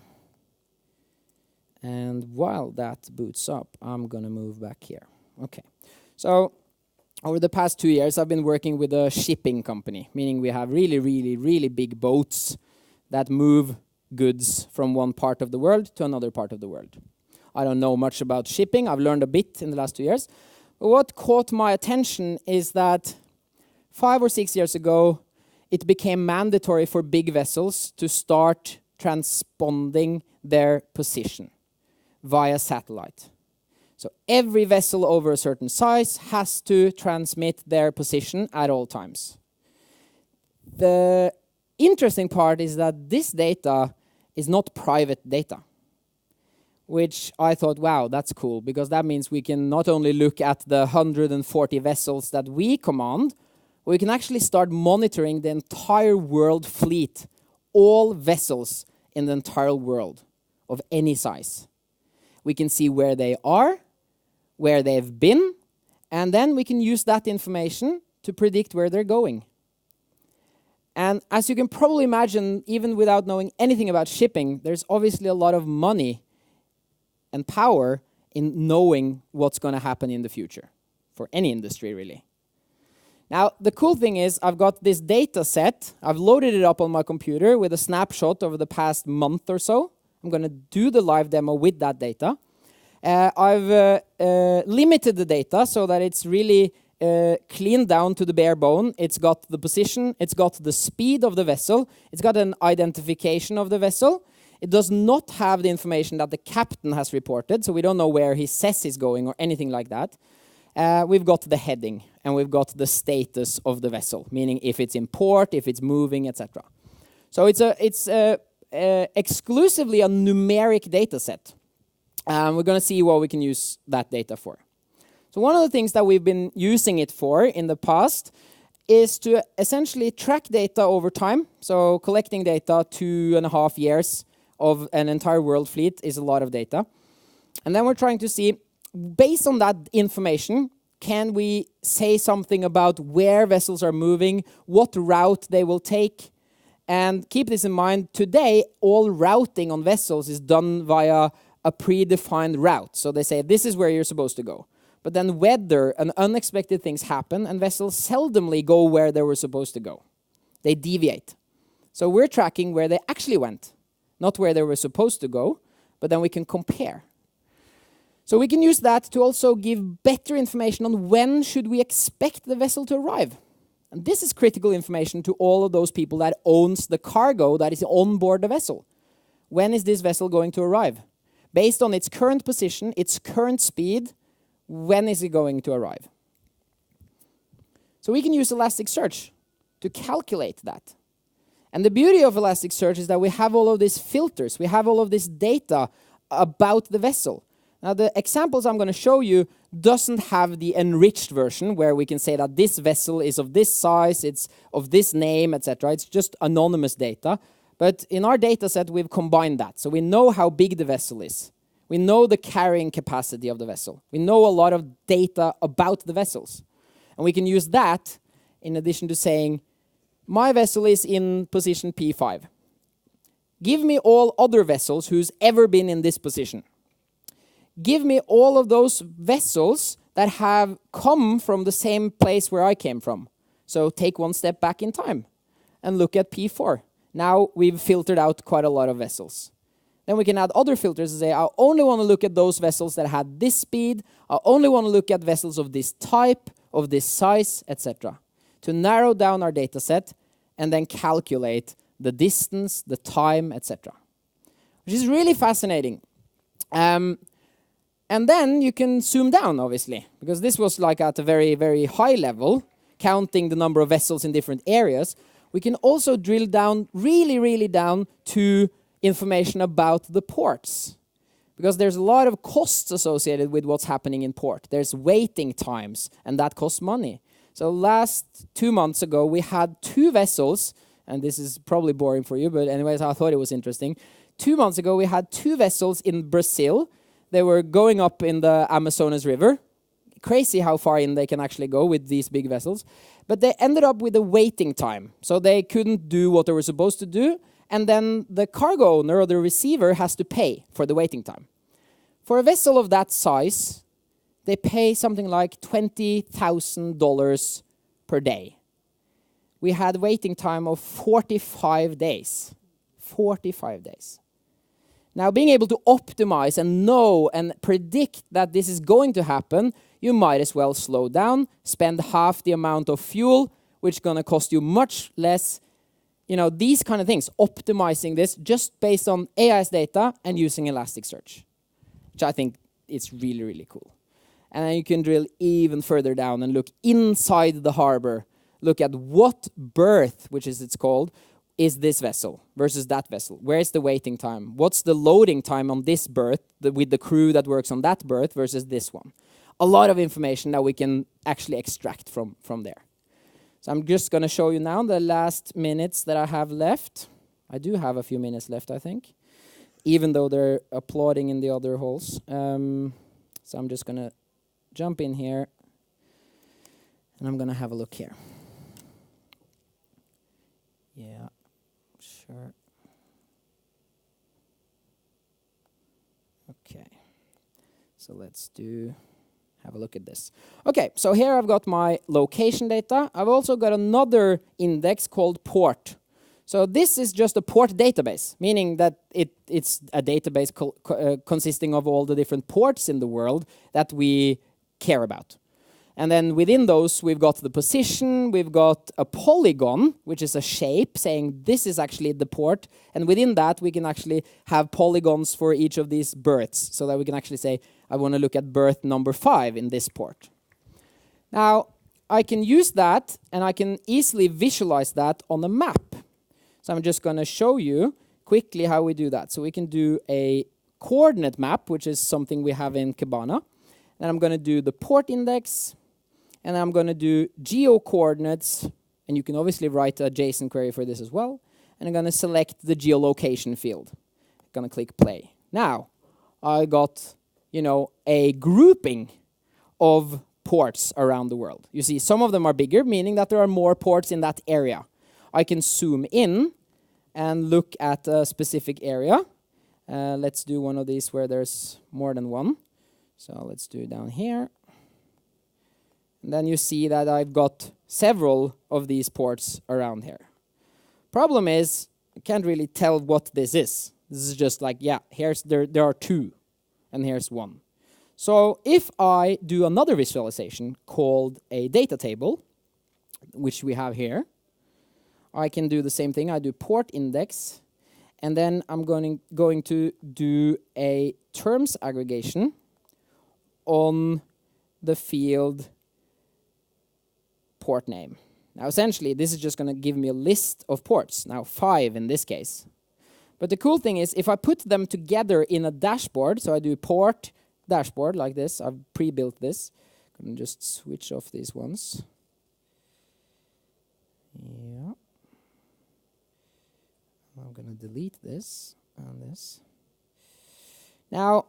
And while that boots up, I'm going to move back here. Okay. So over the past 2 years, I've been working with a shipping company, meaning we have really, really, really big boats that move goods from one part of the world to another part of the world. I don't know much about shipping. I've learned a bit in the last 2 years. But what caught my attention is that 5 or 6 years ago, it became mandatory for big vessels to start transponding their position via satellite. So every vessel over a certain size has to transmit their position at all times. The interesting part is that this data is not private data, which I thought, wow, that's cool, because that means we can not only look at the 140 vessels that we command, we can actually start monitoring the entire world fleet, all vessels in the entire world of any size. We can see where they are, where they've been, and then we can use that information to predict where they're going. And as you can probably imagine, even without knowing anything about shipping, there's obviously a lot of money and power in knowing what's going to happen in the future, for any industry, really. Now, the cool thing is I've got this data set. I've loaded it up on my computer with a snapshot over the past month or so. I'm going to do the live demo with that data. I've limited the data so that it's really cleaned down to the bare bone. It's got the position, it's got the speed of the vessel, it's got an identification of the vessel. It does not have the information that the captain has reported, so we don't know where he says he's going or anything like that. We've got the heading, and we've got the status of the vessel, meaning if it's in port, if it's moving, etc. So it's exclusively a numeric data set. We're going to see what we can use that data for. So one of the things that we've been using it for in the past is to essentially track data over time. So collecting data 2.5 years of an entire world fleet is a lot of data. And then we're trying to see, based on that information, can we say something about where vessels are moving, what route they will take? And keep this in mind, today all routing on vessels is done via a predefined route. So they say, this is where you're supposed to go. But then weather and unexpected things happen, and vessels seldomly go where they were supposed to go. They deviate. So we're tracking where they actually went, not where they were supposed to go, but then we can compare. So we can use that to also give better information on when should we expect the vessel to arrive. And this is critical information to all of those people that owns the cargo that is on board the vessel. When is this vessel going to arrive? Based on its current position, its current speed, when is it going to arrive? So we can use Elasticsearch to calculate that. And the beauty of Elasticsearch is that we have all of these filters. We have all of this data about the vessel. Now, the examples I'm going to show you doesn't have the enriched version where we can say that this vessel is of this size, it's of this name, etc. It's just anonymous data. But in our data set, we've combined that. So we know how big the vessel is. We know the carrying capacity of the vessel. We know a lot of data about the vessels. And we can use that in addition to saying, my vessel is in position P5. Give me all other vessels who's ever been in this position. Give me all of those vessels that have come from the same place where I came from. So take one step back in time and look at P4. Now we've filtered out quite a lot of vessels. Then we can add other filters and say, I only want to look at those vessels that had this speed. I only want to look at vessels of this type, of this size, etc. To narrow down our data set and then calculate the distance, the time, etc. Which is really fascinating. And then you can zoom down, obviously, because this was like at a very, very high level, counting the number of vessels in different areas. We can also drill down, really, really down to information about the ports, because there's a lot of costs associated with what's happening in port. There's waiting times, and that costs money. So last 2 months ago, we had 2 vessels, and this is probably boring for you, but anyways, I thought it was interesting. 2 months ago, we had 2 vessels in Brazil. They were going up in the Amazonas River. Crazy how far in they can actually go with these big vessels. But they ended up with a waiting time. So they couldn't do what they were supposed to do. And then the cargo owner or the receiver has to pay for the waiting time. For a vessel of that size, they pay something like $20,000 per day. We had waiting time of 45 days. 45 days. Now, being able to optimize and know and predict that this is going to happen, you might as well slow down, spend half the amount of fuel, which is going to cost you much less. You know, these kind of things, optimizing this just based on AIS data and using Elasticsearch, which I think is really, really cool. And then you can drill even further down and look inside the harbor, look at what berth, which is it's called, is this vessel versus that vessel. Where's the waiting time? What's the loading time on this berth with the crew that works on that berth versus this one? A lot of information that we can actually extract from there. So I'm just going to show you now the last minutes that I have left. I do have a few minutes left, I think, even though they're applauding in the other halls. So I'm just going to jump in here, and I'm going to have a look here. Yeah, sure. Okay, so let's have a look at this. Okay, so here I've got my location data. I've also got another index called port. So this is just a port database, meaning that it's a database consisting of all the different ports in the world that we care about. And then within those, we've got the position, we've got a polygon, which is a shape saying this is actually the port. And within that, we can actually have polygons for each of these berths so that we can actually say, I want to look at berth number 5 in this port. Now, I can use that and I can easily visualize that on a map. So I'm just going to show you quickly how we do that. So we can do a coordinate map, which is something we have in Kibana. Then I'm going to do the port index. And I'm going to do geo-coordinates, and you can obviously write a JSON query for this as well. And I'm going to select the geolocation field. I'm going to click play. Now, I got, you know, a grouping of ports around the world. You see, some of them are bigger, meaning that there are more ports in that area. I can zoom in and look at a specific area. Let's do one of these where there's more than one. So let's do it down here. And then you see that I've got several of these ports around here. Problem is, I can't really tell what this is. This is just like, yeah, there are 2, and here's 1. So if I do another visualization called a data table, which we have here, I can do the same thing. I do port index, and then I'm going to do a terms aggregation on the field port name. Now, essentially, this is just going to give me a list of ports. Now, 5 in this case. But the cool thing is, if I put them together in a dashboard, so I do port dashboard like this, I've pre-built this. I'm going to just switch off these ones. Yeah. I'm going to delete this and this. Now,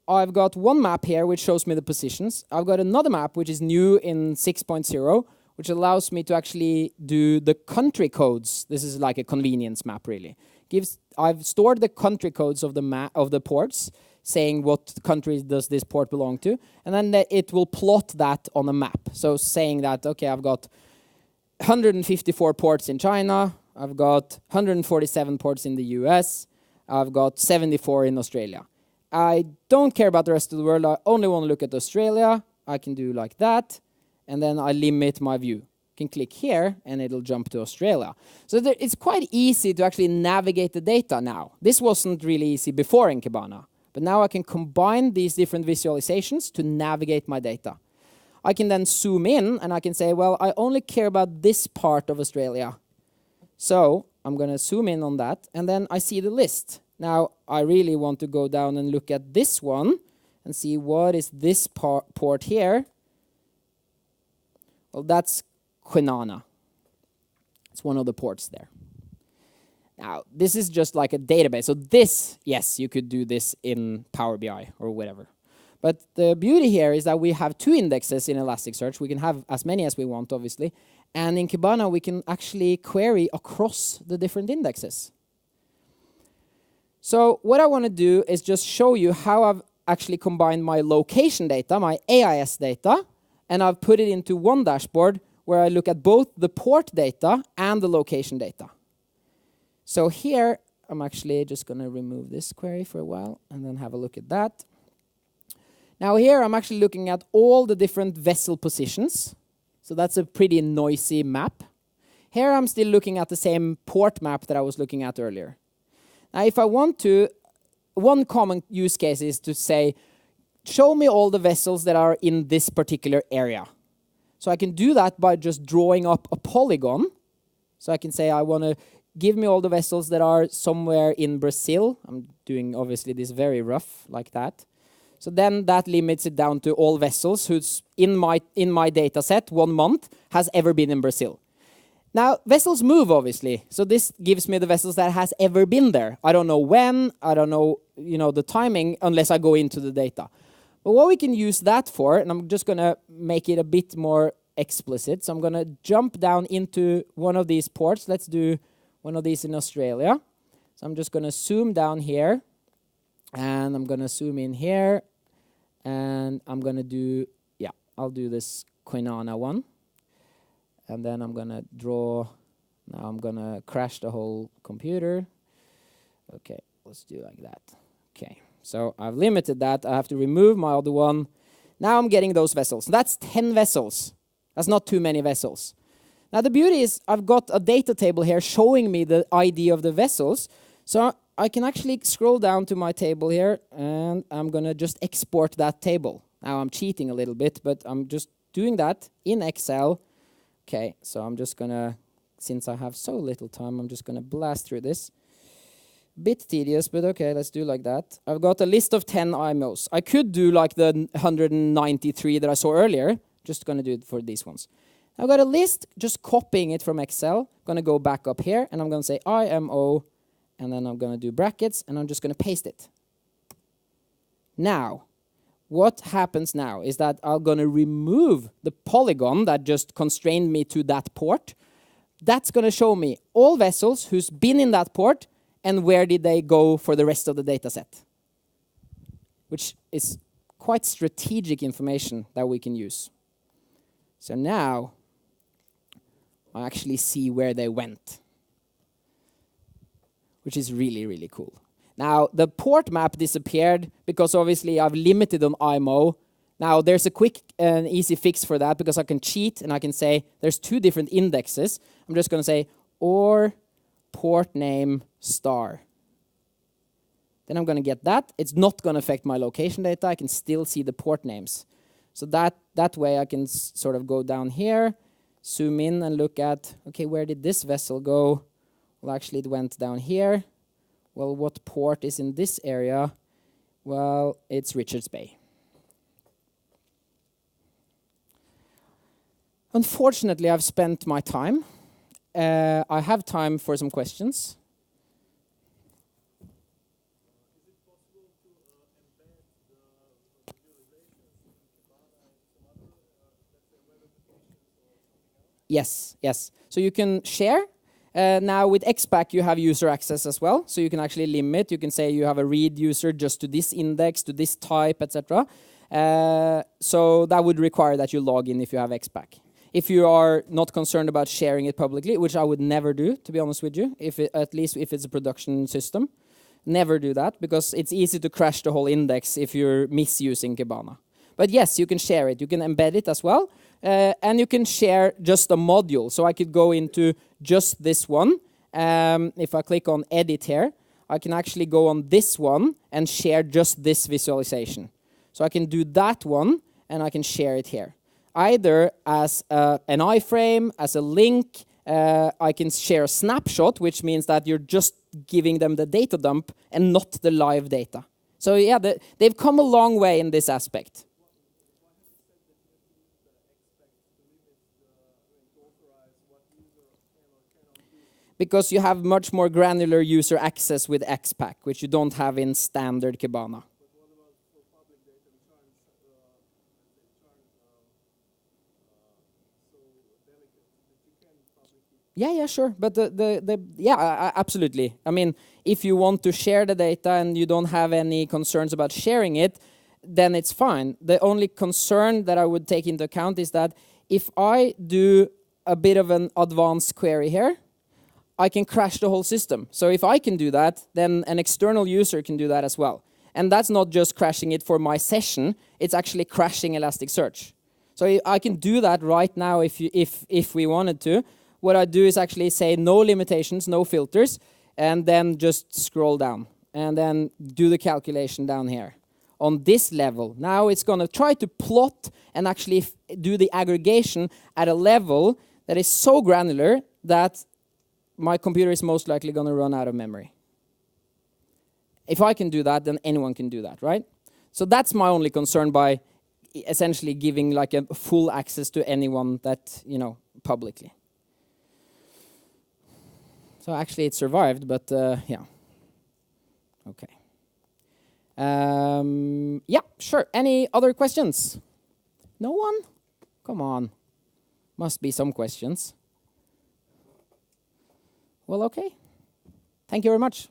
I've got one map here which shows me the positions. I've got another map which is new in 6.0, which allows me to actually do the country codes. This is like a convenience map, really. I've stored the country codes of the ports, saying what country does this port belong to, and then it will plot that on a map. So saying that, okay, I've got 154 ports in China, I've got 147 ports in the US, I've got 74 in Australia. I don't care about the rest of the world. I only want to look at Australia. I can do like that. And then I limit my view. I can click here, and it'll jump to Australia. So it's quite easy to actually navigate the data now. This wasn't really easy before in Kibana. But now I can combine these different visualizations to navigate my data. I can then zoom in, and I can say, well, I only care about this part of Australia. So I'm going to zoom in on that, and then I see the list. Now, I really want to go down and look at this one and see what is this port here. Well, that's Kwinana. It's one of the ports there. Now, this is just like a database. So this, yes, you could do this in Power BI or whatever. But the beauty here is that we have 2 indexes in Elasticsearch. We can have as many as we want, obviously. And in Kibana, we can actually query across the different indexes. So what I want to do is just show you how I've actually combined my location data, my AIS data, and I've put it into one dashboard where I look at both the port data and the location data. So here, I'm actually just going to remove this query for a while and then have a look at that. Now here, I'm actually looking at all the different vessel positions. So that's a pretty noisy map. Here I'm still looking at the same port map that I was looking at earlier. Now, if I want to, one common use case is to say, show me all the vessels that are in this particular area. So I can do that by just drawing up a polygon. So I can say I want to give me all the vessels that are somewhere in Brazil. I'm doing obviously this very rough like that. So then that limits it down to all vessels who's in my data set 1 month has ever been in Brazil. Now, vessels move, obviously. So this gives me the vessels that has ever been there. I don't know when, I don't know, the timing, unless I go into the data. But what we can use that for, and I'm just going to make it a bit more explicit. So I'm going to jump down into one of these ports. Let's do one of these in Australia. So I'm just going to zoom down here. And I'm going to zoom in here. And I'm going to do, I'll do this Quinana one. And then I'm going to draw, now I'm going to crash the whole computer. Okay, let's do like that. Okay, so I've limited that. I have to remove my other one. Now I'm getting those vessels. That's 10 vessels. That's not too many vessels. Now the beauty is I've got a data table here showing me the ID of the vessels. So I can actually scroll down to my table here and I'm going to just export that table. Now I'm cheating a little bit, but I'm just doing that in Excel. Okay, so I'm just going to, since I have so little time, I'm just going to blast through this. Bit tedious, but okay, let's do like that. I've got a list of 10 IMOs. I could do like the 193 that I saw earlier. Just going to do it for these ones. I've got a list, just copying it from Excel. Going to go back up here, and I'm going to say IMO, and then I'm going to do brackets, and I'm just going to paste it. Now, what happens now is that I'm going to remove the polygon that just constrained me to that port. That's going to show me all vessels who's been in that port and where did they go for the rest of the data set, which is quite strategic information that we can use. So now I actually see where they went, which is really, really cool. Now, the port map disappeared because obviously I've limited on IMO. Now, there's a quick and easy fix for that because I can cheat and I can say there's 2 different indexes. I'm just going to say or port name star. Then I'm going to get that. It's not going to affect my location data. I can still see the port names. So that way I can sort of go down here, zoom in and look at, okay, where did this vessel go? Well, actually it went down here. Well, what port is in this area? Well, it's Richards Bay. Unfortunately, I've spent my time. I have time for some questions. Is it possible to embed the visualizations in Kibana and some other, let's say, web applications or something else? Yes. So you can share. Now with XPack you have user access as well, so you can actually limit. You can say you have a read user just to this index, to this type, etc. So that would require that you log in if you have XPack. If you are not concerned about sharing it publicly, which I would never do, to be honest with you, at least if it's a production system, never do that because it's easy to crash the whole index if you're misusing Kibana. But yes, you can share it. You can embed it as well. And you can share just a module. So I could go into just this one. If I click on edit here, I can actually go on this one and share just this visualization. So I can do that one and I can share it here. Either as an iframe, as a link, I can share a snapshot, which means that you're just giving them the data dump and not the live data. So yeah, they've come a long way in this aspect. Because you have much more granular user access with XPack, which you don't have in standard Kibana. But what about for public data returns, so delicate that you can publicly? Yeah, sure. But absolutely. I mean, if you want to share the data and you don't have any concerns about sharing it, then it's fine. The only concern that I would take into account is that if I do a bit of an advanced query here, I can crash the whole system. So if I can do that, then an external user can do that as well. And that's not just crashing it for my session, it's actually crashing Elasticsearch. So I can do that right now if we wanted to, what I do is actually say no limitations, no filters, and then just scroll down and then do the calculation down here. On this level, now it's going to try to plot and actually do the aggregation at a level that is so granular that my computer is most likely going to run out of memory. If I can do that, then anyone can do that, right? So that's my only concern by essentially giving like a full access to anyone that, you know, publicly. So actually it survived, but yeah. Okay. Yeah, sure. Any other questions? No one? Come on. Must be some questions. Well, okay. Thank you very much.